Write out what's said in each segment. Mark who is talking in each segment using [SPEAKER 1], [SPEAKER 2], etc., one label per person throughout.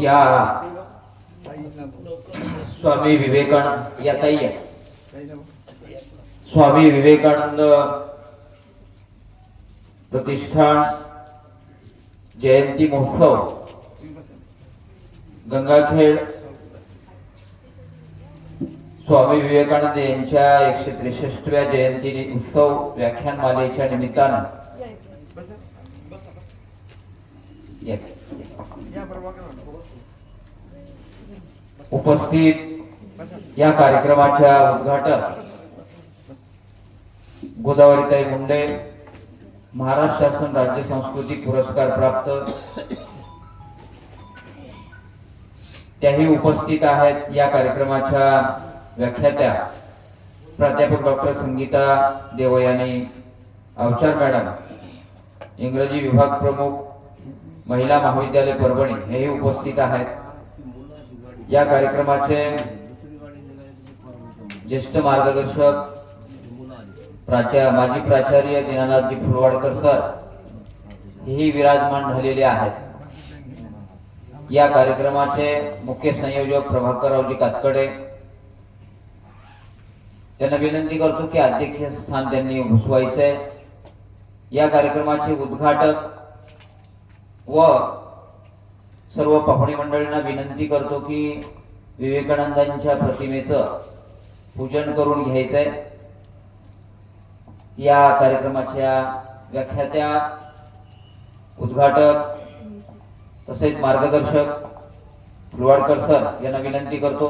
[SPEAKER 1] या स्वामी विवेकानंद या ताई स्वामी विवेकानंद प्रतिष्ठान जयंती महोत्सव गंगाखेड स्वामी विवेकानंद यांच्या 163व्या जयंती उत्सव व्याख्यानमालेच्या निमित्तानं उपस्थित या कार्यक्रमाच्या उद्घाटक गोदावरीताई मुंडे महाराष्ट्र शासन राज्य सांस्कृतिक पुरस्कार प्राप्त त्याही उपस्थित आहेत। या कार्यक्रमाच्या व्याख्यात्या प्राध्यापक डॉक्टर संगीता देवयानी अवचार मॅडम, इंग्रजी विभाग प्रमुख महिला महाविद्यालय परभणी हेही उपस्थित आहेत। या कार्यक्रमाचे ज्येष्ठ मार्गदर्शक माजी प्राचार्य दीनानाथजी फुलवाडकर सर हेही विराजमान झालेले आहेत। या कार्यक्रमाचे मुख्य संयोजक प्रभाकररावजी कातकडे त्यांना विनंती करतो की अध्यक्ष स्थान त्यांनी भूषवायचे। या कार्यक्रमाचे उद्घाटक व सर्व पाहुणे मंडळींना विनंती करतो की विवेकानंदांच्या प्रतिमेचं पूजन करून घ्यायचंय। या कार्यक्रमाच्या व्याख्यात्या उद्घाटक तसेच मार्गदर्शक फुलवाडकर सर यांना विनंती करतो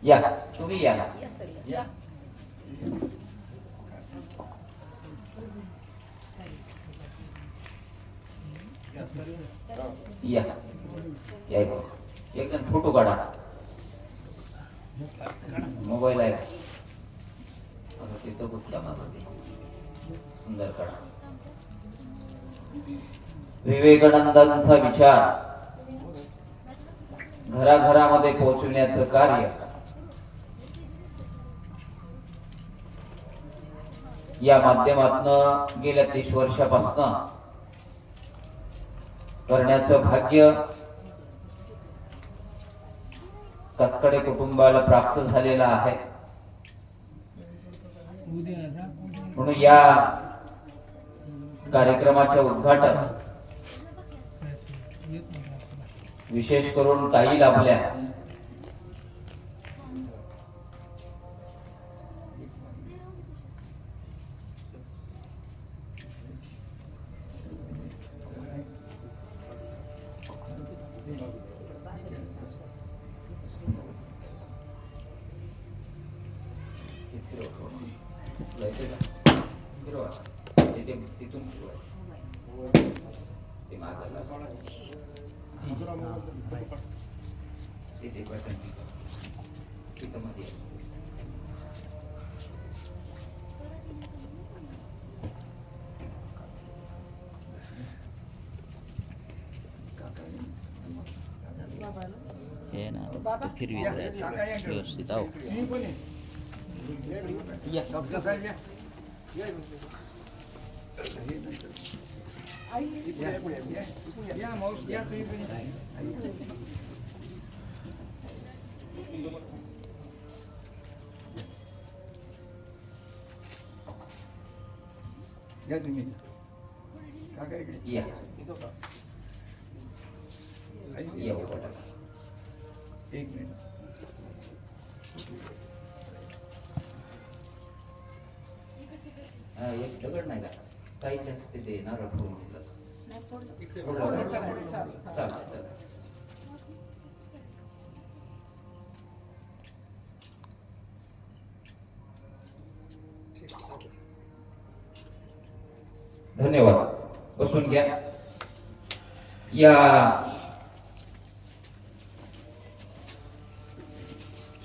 [SPEAKER 1] या तुम्ही या या एक जण फोटो काढा मोबाईल आहे तिथं कुठला सुंदर काढा। विवेकानंदांचा विचार घराघरामध्ये पोहोचवण्याचं कार्य या माध्यमातून गेल्या 30 वर्षापासून करण्याचं भाग्य कातकडे कुटुंबाला प्राप्त झालेला आहे। म्हणून या कार्यक्रमाच्या उद्घाटन विशेष करून ताई लाभल्या।
[SPEAKER 2] हे ना फिरवीत राहायचं व्यवस्थित आहो
[SPEAKER 3] या तुम्ही काका इकडे
[SPEAKER 1] या
[SPEAKER 3] एक मिनिट
[SPEAKER 1] एक दगड नाही का ताईच्या तिथे नारळ फोडून धन्यवाद। बसून घ्या। या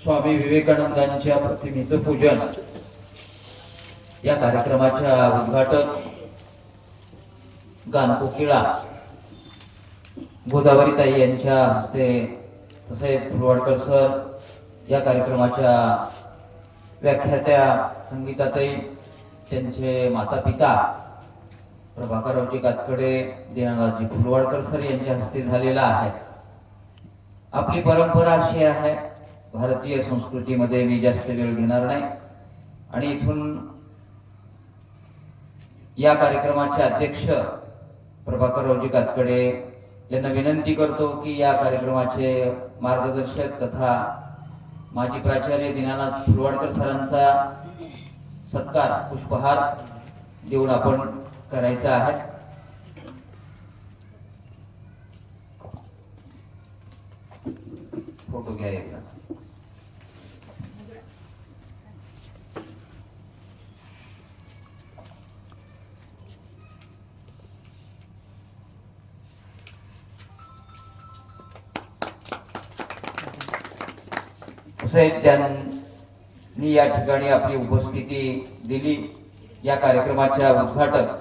[SPEAKER 1] स्वामी विवेकानंदांच्या प्रतिमेचं पूजन या कार्यक्रमाच्या उद्घाटक गानकोकिळा गोदावरीताई यांच्या हस्ते तसेच फुलवाडकर सर, या कार्यक्रमाच्या व्याख्यात्या संगीताताई त्यांचे माता पिता प्रभाकररावजी कातकडे दीनानाथजी फुलवाडकर सर यांच्या हस्ते झालेला आहे. आपली परंपरा अशी आहे, भारतीय संस्कृतीमध्ये मी जास्त वेळ घेणार नाही आणि इथून या कार्यक्रमाचे अध्यक्ष प्रभाकररावजी कातकडे यांना विनंती करतो की या कार्यक्रमाचे मार्गदर्शक तथा माजी प्राचार्य दीनानाथ फुलवाडकर सरांचा सत्कार पुष्पहार देऊन आपण करायचा आहे. फोटो घ्या एकदा. त्यांनी या ठिकाणी आपली उपस्थिती दिली. या कार्यक्रमाच्या उद्घाटक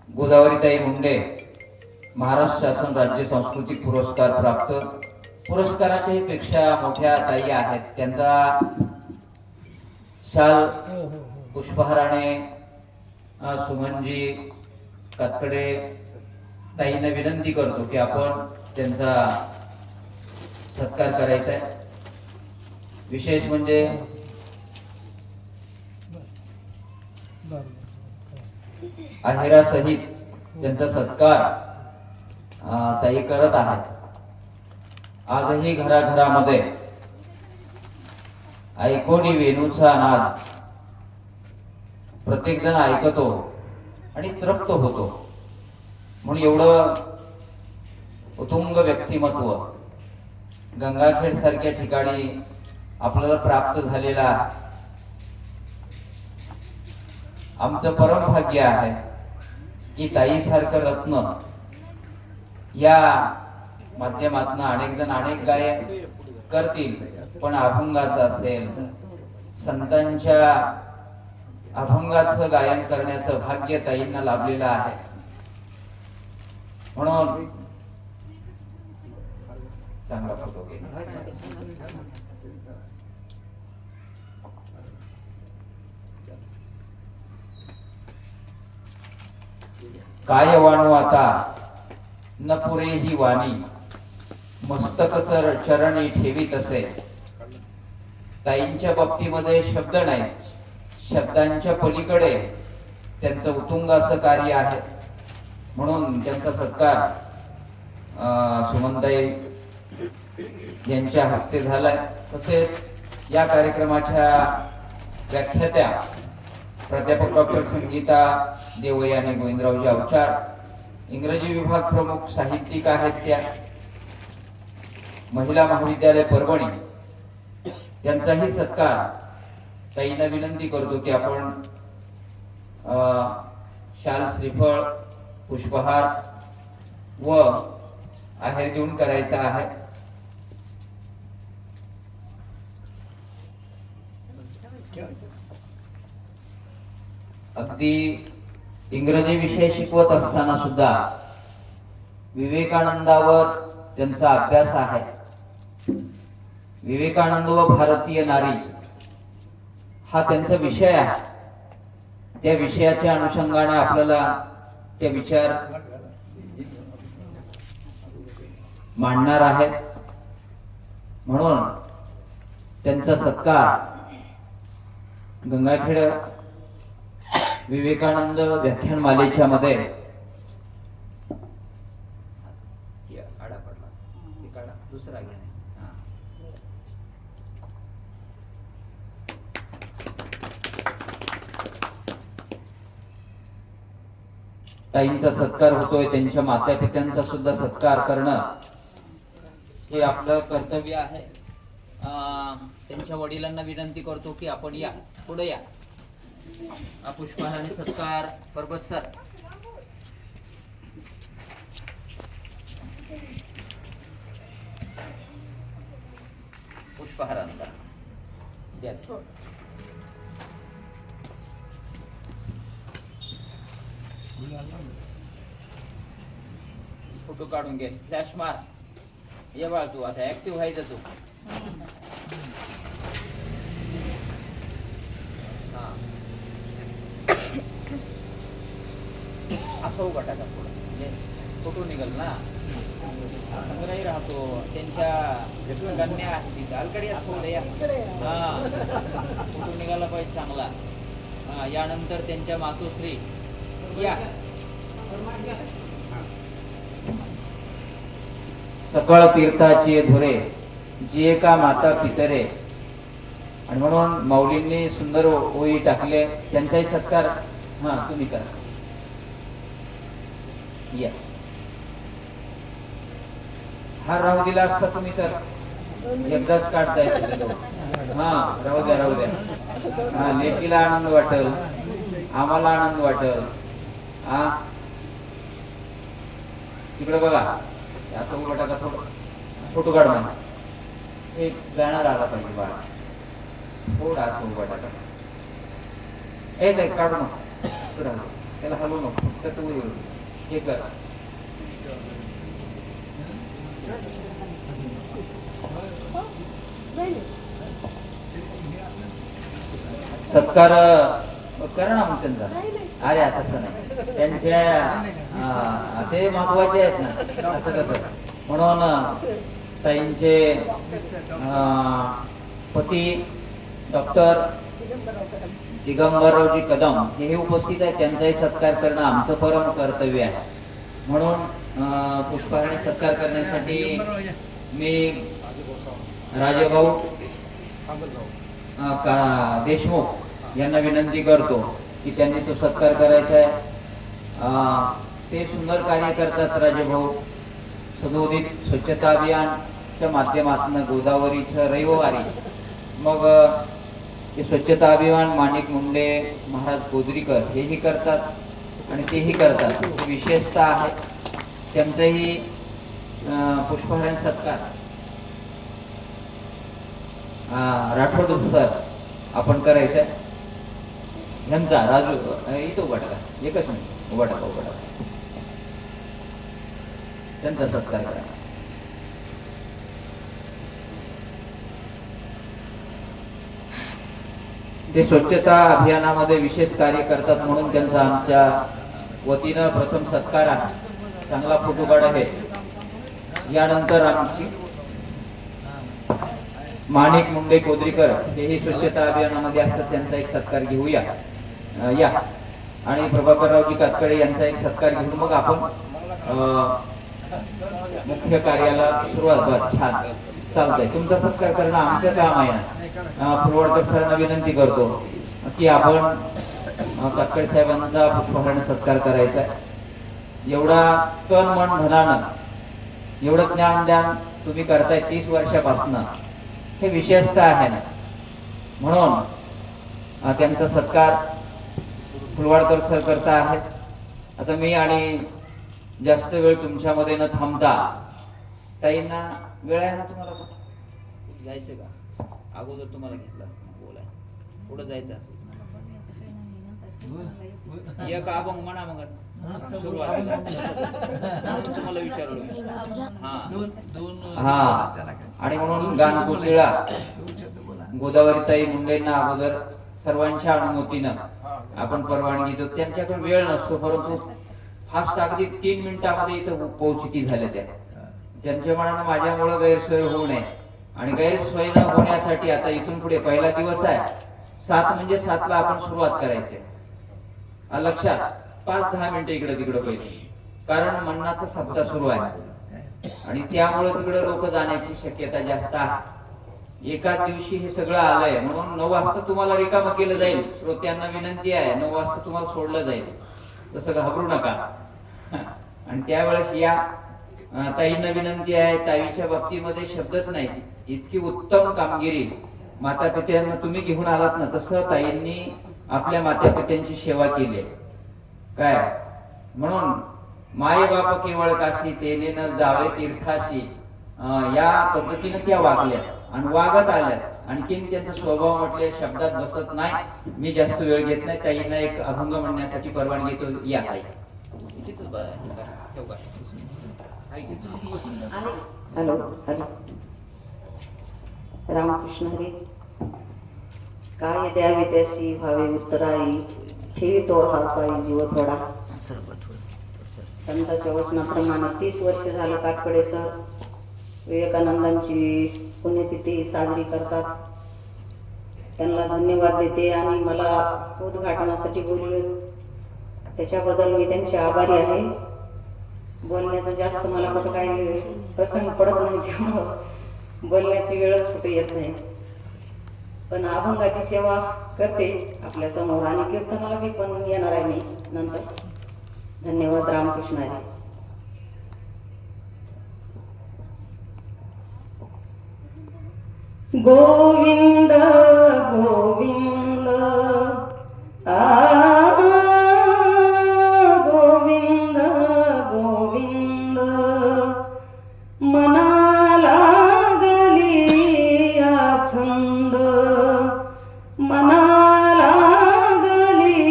[SPEAKER 1] गोदावरीताई मुंडे महाराष्ट्र शासन राज्य सांस्कृतिक पुरस्कार प्राप्त, पुरस्काराच्या पेक्षा मोठ्या ताई आहेत. त्यांचा शाल पुष्पहाराने सुमनजी कातकडे ताईंना विनंती करतो की आपण त्यांचा सत्कार करायचा आहे. विशेष म्हणजे आहेरा सहित त्यांचा सत्कार ताई करत आहेत. आजही घराघरामध्ये ऐकोनी वेणूचा नाद प्रत्येक जण ऐकतो आणि तृप्त होतो. म्हणून एवढं उत्तुंग व्यक्तिमत्व गंगाखेड सारख्या ठिकाणी आपल्याला प्राप्त झालेला आमचं परम भाग्य आहे की ताई सारखं रत्न या माध्यमातून अनेक जण अनेक गायन करतील, पण अभंगाचं असेल संतांच्या अभंगाचं गायन करण्याचं भाग्य ताईंना लाभलेलं आहे. म्हणून चांगला फोटो घे. काय वाणू आता न पुरे ही वाणी, मस्तक चरणी ठेवीत असे. ताईंच्या बाबतीमध्ये शब्द नाही, शब्दांच्या पलीकडे त्यांचं उत्तुंग असं कार्य आहे. म्हणून त्यांचा सत्कार सुमनताई यांच्या हस्ते झालाय. तसेच या कार्यक्रमाच्या व्याख्यात्या प्राध्यापक डॉक्टर संगीता देवयानी गोविंदरावजी अवचार, इंग्रजी विभाग प्रमुख साहित्यिक आहेत त्या, महिला महाविद्यालय परभणी यांचाही सत्कार ताईंना विनंती करतो की आपण शाल श्रीफळ पुष्पहार व आहेर देऊन करायचा आहे. अगदी इंग्रजी विषय शिकवत असताना सुद्धा विवेकानंदावर त्यांचा अभ्यास आहे. विवेकानंद व भारतीय नारी हा त्यांचा विषय आहे. त्या विषयाच्या अनुषंगाने आपल्याला ते विचार मांडणार आहेत. म्हणून त्यांचा सत्कार गंगाखेड विवेकानंद व्याख्यानमालेच्या मध्ये दुसरा घ्या. ताईंचा सत्कार होतोय, त्यांच्या माता पित्यांचा सुद्धा सत्कार करणं हे आपलं कर्तव्य आहे. त्यांच्या वडिलांना विनंती करतो की आपण या, पुढे या. पुष्पहाराने सत्कार परबत सर. पुष्पहारांचा द्या. फोटो काढून घे, फ्लॅश मार. ये बाळ, तू आता ऍक्टिव्ह व्हायचं तू. असा उभा टाका थोडा म्हणजे फोटो निघाल ना संग्रही राहतो त्यांच्या कन्या आहेत अलकडे थोडे या हा फोटो निघाला पाहिजे चांगला. हा यानंतर त्यांच्या मातोश्री या सकळ तीर्थाची धुरे जी एका माता पितरे आणि म्हणून माऊलींनी सुंदर ओळी टाकले त्यांचाही सत्कार हा तुम्ही करा या. हा राहू दिला असता तुम्ही तर एकदाच काढताय हा राहू द्या हा लेकीला आनंद वाटेल आम्हाला आनंद वाटेल. हा तिकडे बघा असं उभा टाका फोटो काढ म्हणजे एक बॅनर आला पाहिजे बाळा थोडा असं उभा टाका एक काढू नको त्याला हलवू नको फक्त तू हे कर. सत्कार करा ना मग त्यांचा. अरे तसं नाही त्यांच्या ते महत्वाचे आहेत ना असं कसं म्हणून ताईंचे पती डॉक्टर दिगंबररावजी कदम हे उपस्थित आहेत त्यांचाही सत्कार करणं आमचं परम कर्तव्य आहे. म्हणून पुष्पहारने सत्कार करण्यासाठी मी राजेभाऊ देशमुख यांना विनंती करतो की त्यांनी तो सत्कार करायचा आहे. ते सुंदर कार्य करतात राजेभाऊ. सदोदित स्वच्छता अभियानच्या माध्यमातून गोदावरीच्या रविवारी मग ते स्वच्छता अभियान माणिक मुंडे महाराज गोदरीकर हेही करतात आणि तेही करतात. विशेषता आहे त्यांचाही पुष्पहार सत्कार राठोड सर आपण करायचं ह्यांचा राजू इथं उभा टाका एकच मिनिट उभा टाका त्यांचा सत्कार करा. ते स्वच्छता अभियानामध्ये विशेष कार्य करतात म्हणून त्यांचा आमच्या वतीनं प्रथम सत्कार आहे. चांगला फोटो काढ आहे. यानंतर आमची माणिक मुंडे कोदरीकर हेही स्वच्छता अभियानामध्ये असतात त्यांचा एक सत्कार घेऊया या. आणि प्रभाकररावजी कातकडे यांचा एक सत्कार घेऊन मग आपण मुख्य कार्याला सुरुवात. छान चालतंय. तुमचा सत्कार करणं आमचं काम आहे ना. फुलवडकर सरांना विनंती करतो की आपण कातकडे साहेबांचा पुष्पहाराने सत्कार करायचा आहे. एवढा तन मन धनानं एवढं ज्ञान तुम्ही करताय 30 वर्षापासून हे विशेषता आहे ना. म्हणून त्यांचा सत्कार फुलवाडकर सर करता आहेत. आता मी आणि जास्त वेळ तुमच्यामध्ये न थांबता ताईंना वेळ आहे ना तुम्हाला जायचं का अगोदर तुम्हाला घेतला बोलाय पुढे जायचं एक अभंग म्हणा मग सुरुवातीला तुम्हाला विचारलो हा आणि म्हणून गान कोकिळा गोदावरी ताई मुंडेंना अगोदर सर्वांच्या अनुमतीनं आपण परवानगी देतो. त्यांच्याकडे वेळ नसतो परंतु फास्ट अगदी 3 मिनिटांमध्ये इथं पोहोचती झाल्या त्यांच्या मनानं माझ्यामुळे गैरसोय होऊ नये आणि गैरसोय न होण्यासाठी आता इथून पुढे पहिला दिवस आहे 7 म्हणजे 7 ला आपण सुरुवात करायची. लक्षात 5-10 मिनिटं इकडे तिकडे पाहिजे कारण मनाचा सप्ताह सुरू आहे आणि त्यामुळे तिकडे लोक जाण्याची शक्यता जास्त आहे. एकाच दिवशी हे सगळं आलंय म्हणून 9 वाजता तुम्हाला रिकामं केलं जाईल. श्रोत्यांना विनंती आहे 9 वाजता तुम्हाला सोडलं जाईल. तसं घाबरू नका. आणि त्यावेळेस या ताईंना विनंती आहे. ताईच्या बाबतीमध्ये शब्दच नाही. इतकी उत्तम कामगिरी माता पित्यांना तुम्ही घेऊन आलात ना तसं ताईंनी आपल्या माता पित्यांची सेवा केली काय. म्हणून माय बाप केवळ काशी तेने न जावे तीर्थाशी या पद्धतीने त्या वागल्या आणि वागत आल्या. आणखीन त्यांचा स्वभाव म्हटले शब्दात बसत नाही. मी जास्त वेळ घेत नाही. ताईंना एक अभंग म्हणण्यासाठी परवानगी घेतो. या ताई
[SPEAKER 4] हॅलो हॅलो रामकृष्ण हरी. काय द्यावे त्याशी व्हावे उत्तराई ठेवी तो हा पायी जीव थोडा संतांच्या वचनाप्रमाणे 30 वर्ष झालं कातकडे सर विवेकानंदांची पुण्यतिथी साजरी करतात. त्यांना धन्यवाद देते आणि मला उद्घाटनासाठी बोलले त्याच्याबद्दल मी त्यांचे आभारी आहे. बोलण्याचं जास्त मला कुठं काही प्रसंग पडत नाही, त्यामुळं बोलण्याची वेळच कुठे येत नाही. पण अभंगाची सेवा करते आपल्या समोर आणि कीर्तनाला मी पण येणार आहे मी नंतर. धन्यवाद. रामकृष्ण हरी. गोविंद गोविंद गोविंद गोविंद मनाला लागली छंद, मनाला लागली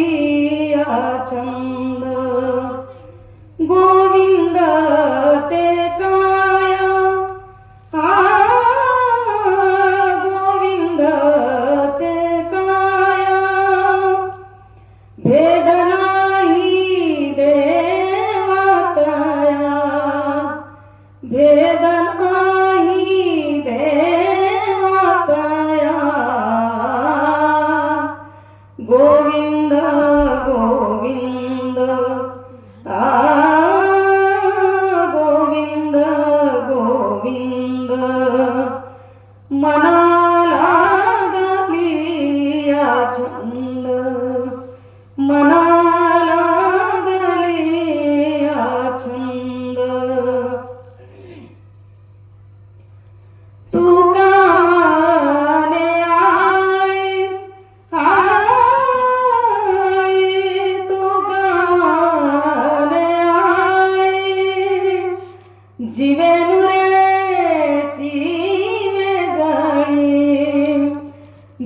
[SPEAKER 4] छंद. गोविंद ते काया गोविंद ते काया भेद नाही देवातया, भेद नाही देवातया. गोविंद गोविंद गोविंद गोविंद मनाला लागली छंद, मनाला लागली छंद. तुका माने आळे आळे, तुका माने आळे जीवेनु रे जीवे गळी,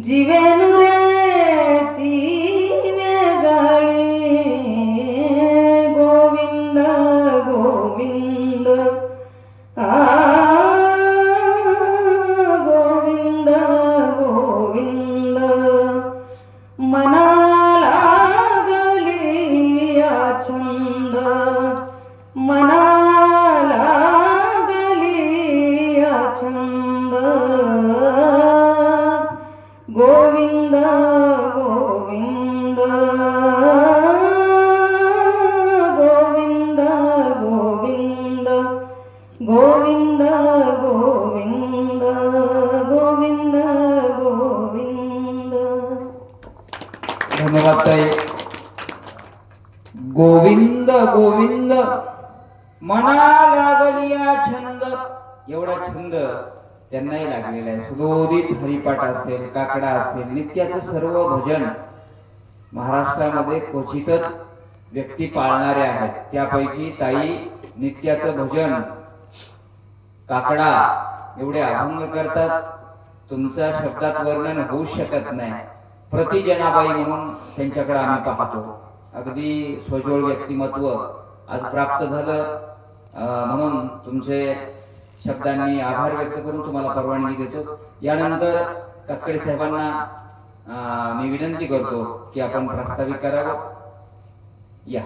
[SPEAKER 4] जीवेनु रे जीवे गळी. गोविंद गोविंद गोविंद गोविंद मनाला लागली छंद, मनाला लागली छंद. गोविंद गोविंद गोविंद गोविंद गोविंद गोविंद गोविंद गोविंद.
[SPEAKER 1] धन्यवाद ताई. गोविंद गोविंद मना लागलिया छंद, एवढा छंद त्यांनाही लागलेला आहे. सुदोदित हरिपाठ असेल, काकडा असेल, नित्याचं सर्व भजन महाराष्ट्रामध्ये क्वचितच व्यक्ती पाळणारे आहेत. त्यापैकी ताई नित्याचं भजन, काकडा एवढे अभंग करतात, तुमच्या शब्दात वर्णन होऊ शकत नाही. प्रतिजनाबाई म्हणून त्यांच्याकडे आम्ही पाहतो. अगदी स्वजोळ व्यक्तिमत्व आज प्राप्त झालं, म्हणून तुमचे शब्दांनी आभार व्यक्त करून तुम्हाला परवानगी देतो. यानंतर कातकडे साहेबांना मी विनंती करतो की आपण प्रास्ताविक करावं. या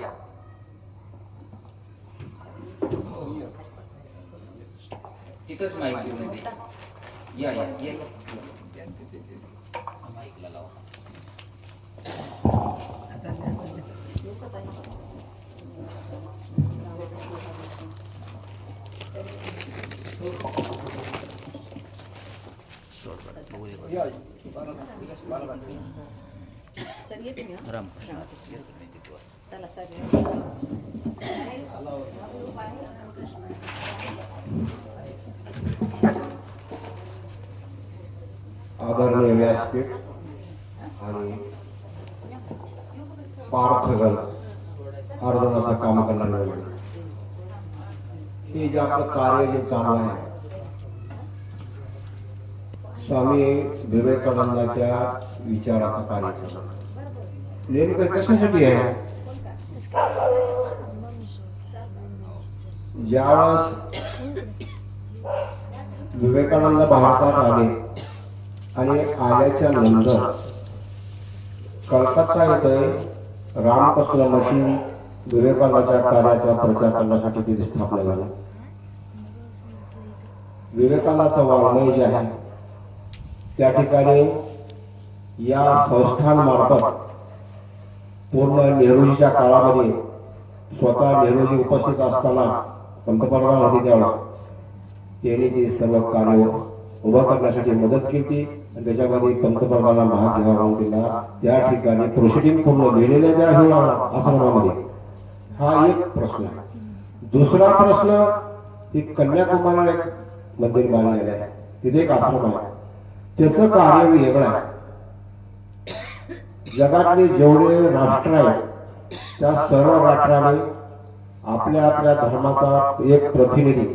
[SPEAKER 1] तिथंच माहिती घेऊन येते. या या या. माईकला लावा.
[SPEAKER 4] सर येते मी.
[SPEAKER 2] रामकृष्ण.
[SPEAKER 4] चला सर.
[SPEAKER 5] आदरणीय व्यासपीठ आणि पार्थगण अर्जुनाचं काम करणारे हे जे आपलं कार्य जे चालू आहे, स्वामी विवेकानंदाच्या विचाराचं कार्य चालू आहे. नेमकं कशासाठी आहे? ज्यावेळेस विवेकानंद भारतात आले आणि आल्याच्या नंतर कलकत्ता येथे रामकृष्ण मशीन विवेकानंदाच्या कार्याचा प्रचार करण्यासाठी तिथे स्थापना झाली. विवेकानंदाचं वाङ्मय जे आहे त्या ठिकाणी या संस्थांमार्फत पूर्ण नेहरूजीच्या काळामध्ये स्वतः नेहरूजी उपस्थित असताना पंतप्रधान होते त्यावेळेस त्यांनी ते सर्व कार्य उभं करण्यासाठी मदत केली आणि त्याच्यामध्ये पंतप्रधानांना भाग घ्यावा म्हणून दिला. त्या ठिकाणी प्रोसिडिंग पूर्ण लिहिलेल्या ज्या आश्रमामध्ये हा एक प्रश्न आहे. दुसरा प्रश्न की कन्याकुमारीला एक मंदिर बांधलेलं आहे, तिथे एक आश्रम आहे, त्याचं कार्य वेगळं आहे. जगातले जेवढे राष्ट्र आहेत त्या सर्व राष्ट्राने आपल्या आपल्या धर्माचा एक प्रतिनिधी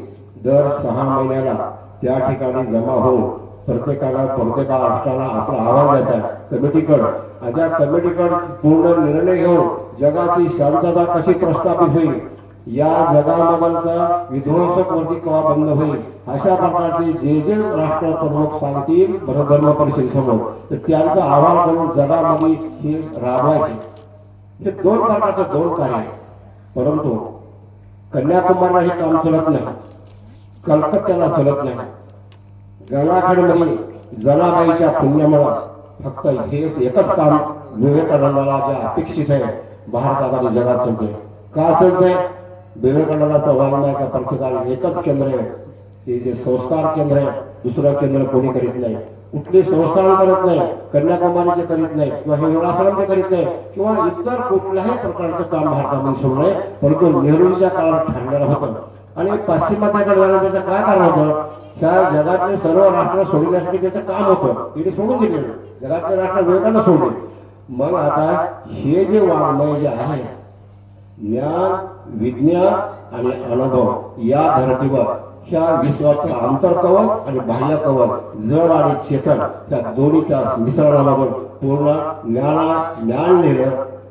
[SPEAKER 5] दर 6 महिन्याला त्या ठिकाणी जमा होऊन प्रत्येक राष्ट्राला आपला अहवाल द्यायचा आहे कमिटीकडे. आणि त्या कमिटीकडे पूर्ण निर्णय घेऊन जगाची शांतता कशी प्रस्थापित होईल, या जगामधला विध्वंसक वरती केव्हा बंद होईल, अशा प्रकारचे जे जे राष्ट्र प्रमुख सांगतील धर्म परिषदेसमोर तर त्यांचा अहवाल करून जगामध्ये हे राबवायचे. हे 2 प्रकारचे 2 कार्य आहे. परंतु कन्याकुमारीला हे काम चालत नाही, कलकत्त्याला चालत नाही. गंगाखेडमध्ये जनाबाईच्या पुण्यामुळे फक्त हे एकच काम विवेकानंदाला जे अपेक्षित आहे भारतात आणि जगात चालते. का चालतंय? विवेकानंदाचा वाङ्मयाचा प्रचार एकच केंद्र आहे, ते जे संस्कार केंद्र आहे. दुसरं केंद्र कोणी करीत नाही, कुठली संस्था करत नाही, कन्याकुमारीचे करीत नाही किंवा हिंगणाश्रमचे करीत नाही किंवा इतर कुठल्याही प्रकारचं काम भारतामध्ये सुरू नाही. परंतु नेहरूच्या काळात ठरलेलं होतं आणि पाश्चिमात्याकडे जाणं त्याचं काय कारण होतं? त्या जगातले सर्व राष्ट्र सोडण्यासाठी त्याचं काम होतं, तिथे सोडून दिले जगातले राष्ट्र विवेकानंद सोडले. मग आता हे जे वाङ्मय जे आहे ज्ञान विज्ञान आणि अनुभव या धर्तीवर ह्या विश्वाचा अंतर्कवच आणि बाह्य कवच जड आणि चेतन त्या दोन्हीच्या मिश्रणामधून पूर्ण ज्ञान लिहिलं,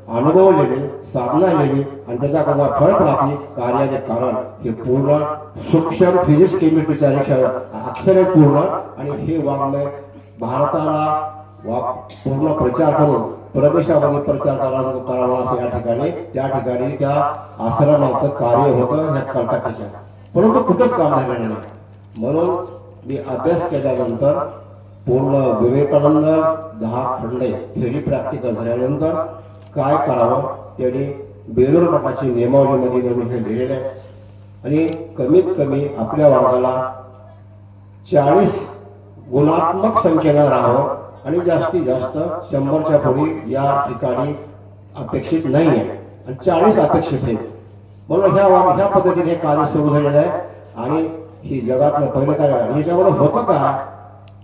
[SPEAKER 5] अनुभव लिहिले, साधना लिहिली आणि त्याच्याकडून फळप्राप्ती कार्याचे कारण हे पूर्ण सूक्ष्म फिजिक्स केमिस्ट्रीच्या अक्षरे पूर्ण. आणि हे वाङ्मय भारताला पूर्ण प्रचार करून प्रदेशामध्ये प्रचार करावा असं या ठिकाणी त्या ठिकाणी त्या आश्रमाचं कार्य होतं ह्या कलकत्त्याच्या. परंतु कुठंच काम झालेलं नाही. म्हणून मी अभ्यास केल्यानंतर पूर्ण विवेकानंद 10 खंडे थेरी प्रॅक्टिकल झाल्यानंतर काय करावं त्यांनी बेलूर मठाची नियमावलीमध्ये नेमून हे लिहिलेलं आहे. आणि कमीत कमी आपल्या वर्गाला 40 गुणात्मक संख्येनं राहावं आणि जास्तीत जास्त 100च्या पुढे या ठिकाणी अपेक्षित नाही आहे आणि 40 अपेक्षित आहे. म्हणून ह्या पद्धतीने हे कार्य सुरू झालेलं आहे. आणि हे जगातलं पहिलं कार्य ह्याच्यावर होतं का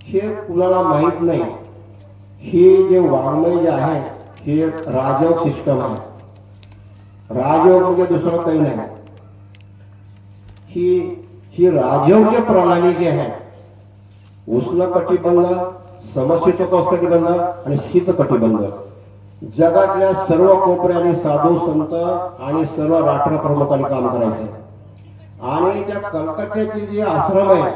[SPEAKER 5] हे कुणाला माहीत नाही. हे जे वाङ्मय जे आहे हे राजयोग सिस्टम आहे. राजयोग म्हणजे दुसरं काही नाही. ही राजयोग्य प्रणाली जी आहे उष्ण कटिबंध, समशीतोष्ण आणि शीत कटिबंध जगातल्या सर्व कोपऱ्याने साधू संत आणि सर्व राष्ट्रप्रमुखांनी काम करायचं. आणि त्या कलकत्त्याचे जे आश्रम आहे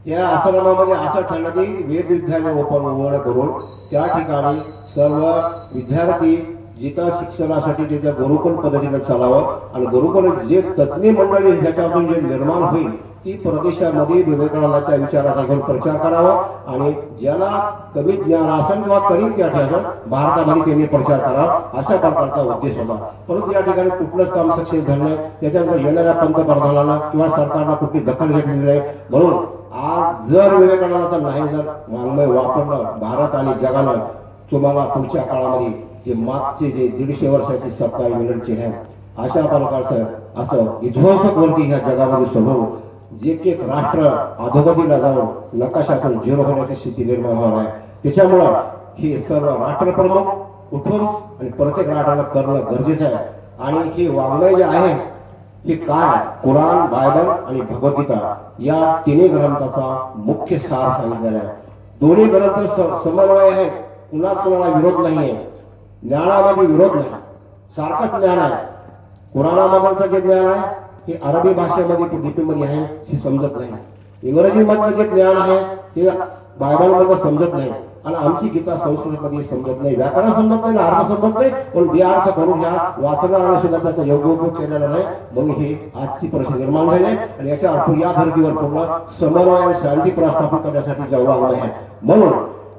[SPEAKER 5] त्या आश्रमामध्ये असं ठरलं की वेद विद्यालय ओपन करून त्या ठिकाणी सर्व विद्यार्थी जिथं शिक्षणासाठी तिथे गुरुकुल पद्धतीने चालावं आणि गुरुकुल जे तज्ञ मंडळी ह्याच्यातून जे निर्माण होईल ती प्रदेशामध्ये विवेकानंदाच्या विचाराचा घेऊन प्रचार करावा. आणि ज्याला कमी ज्ञान असेल किंवा कमी त्या ठिकाणी भारतामध्ये त्यांनी प्रचार करावा अशा प्रकारचा उद्देश होता. परंतु या ठिकाणी कुठलंच काम सक्सेस झालं नाही. त्याच्यानंतर येणाऱ्या पंतप्रधानांना किंवा सरकारनं कुठली दखल घेतलेली नाही. म्हणून आज जर विवेकानंदाचा नाही जर वाङ्मय वापरलं भारत आणि जगानं तुम्हाला पुढच्या काळामध्ये जे मागचे जे 150 वर्षाची सत्ता मिळण्याची आहे अशा प्रकारचं असं विध्वंसक वरती ह्या जगामध्ये सोडवून जे एक राष्ट्र अधोगतीला जाऊन नकाशातून झिरो होण्याची स्थिती निर्माण होणार आहे. त्याच्यामुळं हे सर्व राष्ट्रप्रमुख उठून आणि प्रत्येक राष्ट्राला करणं गरजेचं आहे. आणि हे वाङ्मय जे आहे हे काय कुराण, बायबल आणि भगवद्गीता या 3 ग्रंथाचा मुख्य सार सांगितलेला आहे. दोन्ही ग्रंथ समन्वय आहे, कुणाला विरोध नाहीये, ज्ञानामध्ये विरोध नाही, सारखंच ज्ञान आहे. कुराणामधलं जे ज्ञान आहे हे अरबी भाषेमध्ये लिपीमध्ये आहे हे समजत नाही. इंग्रजी मधलं जे ज्ञान आहे हे बायबलमध्ये समजत नाही. आणि आमची गीता संस्कृतमध्ये समजत नाही, व्याकरण समजत नाही, अर्थ समजत नाही, पण ते अर्थ करून घ्या वाचणाऱ्याने सुद्धा त्याचा योग्य उपयोग केलेला नाही. म्हणून ही आजची परिस्थिती निर्माण झाली आहे आणि याच्या अर्थ या धर्तीवर पूर्ण समन्वय आणि शांती प्रस्थापित करण्यासाठी जे वाङ्मय आहे. म्हणून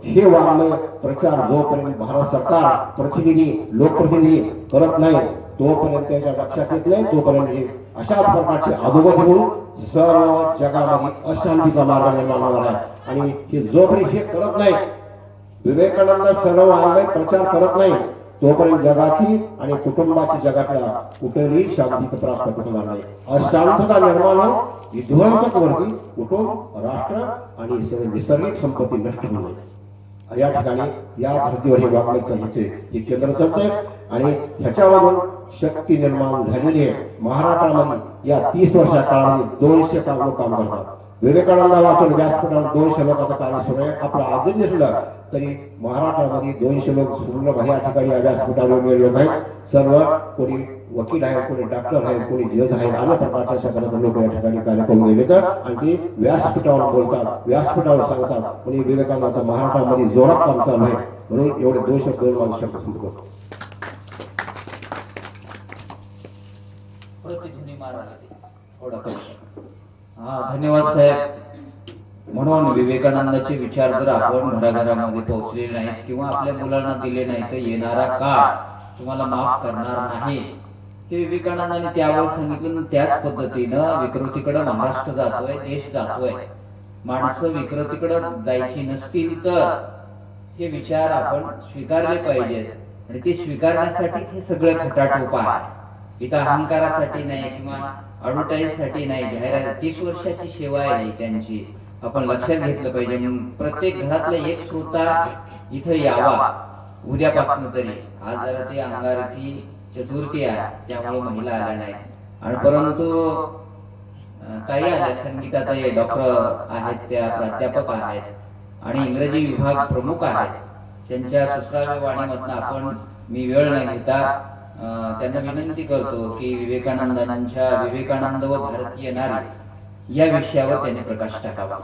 [SPEAKER 5] हे वाङ्मय प्रचार जोपर्यंत भारत सरकार प्रतिनिधी लोकप्रतिनिधी करत नाही तोपर्यंत त्यांच्या लक्षात येत नाही, तोपर्यंत हे अशाच प्रकारचे अधोगती होऊन सर्व जगामध्ये अशांतीचा मार्ग निर्माण होणार आहे. आणि हे जोपर्यंत हे करत नाही, विवेकानंद सर्व वाङ्मय प्रचार करत नाही तोपर्यंत जगाची आणि कुटुंबाची जगातल्या कुठेही शांती प्रस्थापित होणार नाही. अशांतता निर्माण होऊन विध्वंसक वर्गी कुटुंब राष्ट्र आणि सर्व निसर्गिक संपत्ती नष्ट होऊ नये. या ठिकाणी या धर्तीवर हे वाङ्मयाचं हे केंद्र चालतंय आणि ह्याच्यावरून शक्ती निर्माण झालेली आहे. महाराष्ट्रामध्ये या 30 वर्षा काळामध्ये 200 लोक काम करतात. विवेकानंद वाचून व्यासपीठावर 200 लोकांचं कार्य सुरू आहे. आपलं आज जरी दिसलं तरी महाराष्ट्रामध्ये 200 लोक पूर्ण या ठिकाणी या व्यासपीठावर लोक आहेत. सर्व कोणी वकील आहे, कोणी डॉक्टर आहे, कोणी जज आहे, अनेक प्रकारच्या सगळ्या लोक या ठिकाणी कार्य करून गेले आणि ते व्यासपीठावर बोलतात, व्यासपीठावर सांगतात. म्हणजे विवेकानंदाचं महाराष्ट्रामध्ये जोरात काम चालू आहे. म्हणून एवढे 2 शब्द सांगतो.
[SPEAKER 1] प्रतिध्वनी मारायला थोडा करू. हा, धन्यवाद साहेब. म्हणून विवेकानंदाचे विचार जर आपण घराघरामध्ये पोहोचले नाहीत किंवा आपल्या मुलांना दिले नाही तर येणारा काळ तुम्हाला माफ करणार नाही. ते विवेकानंदाने त्यावेळेस सांगितलं. त्याच पद्धतीनं विकृतीकडे महाराष्ट्र जातोय, देश जातोय. माणसं विकृतीकडे जायची नसतील तर हे विचार आपण स्वीकारले पाहिजेत आणि ते स्वीकारण्यासाठी हे सगळे खटाटोप आहे. इथं अहंकारासाठी नाही किंवा ॲडव्हर्टाईज साठी नाही, जाहिरात 30 वर्षाची सेवा आहे त्यांची, आपण लक्षात घेतलं पाहिजे. प्रत्येक घरातला एक श्रोता इथं यावा उद्यापासून तरी. आज जरा ते अंगारकी चतुर्थी आहे त्यामुळे महिला आल्या नाही आणि परंतु ताई आल्या, संगीताताई डॉक्टर आहेत, त्या प्राध्यापक आहेत आणि इंग्रजी विभाग प्रमुख आहेत. त्यांच्या सुश्राव्य वाणीमधनं आपण मी वेळ न घेता त्यांना विनंती करतो की विवेकानंद व भारतीय नारी या विषयावर त्यांनी प्रकाश टाकावा.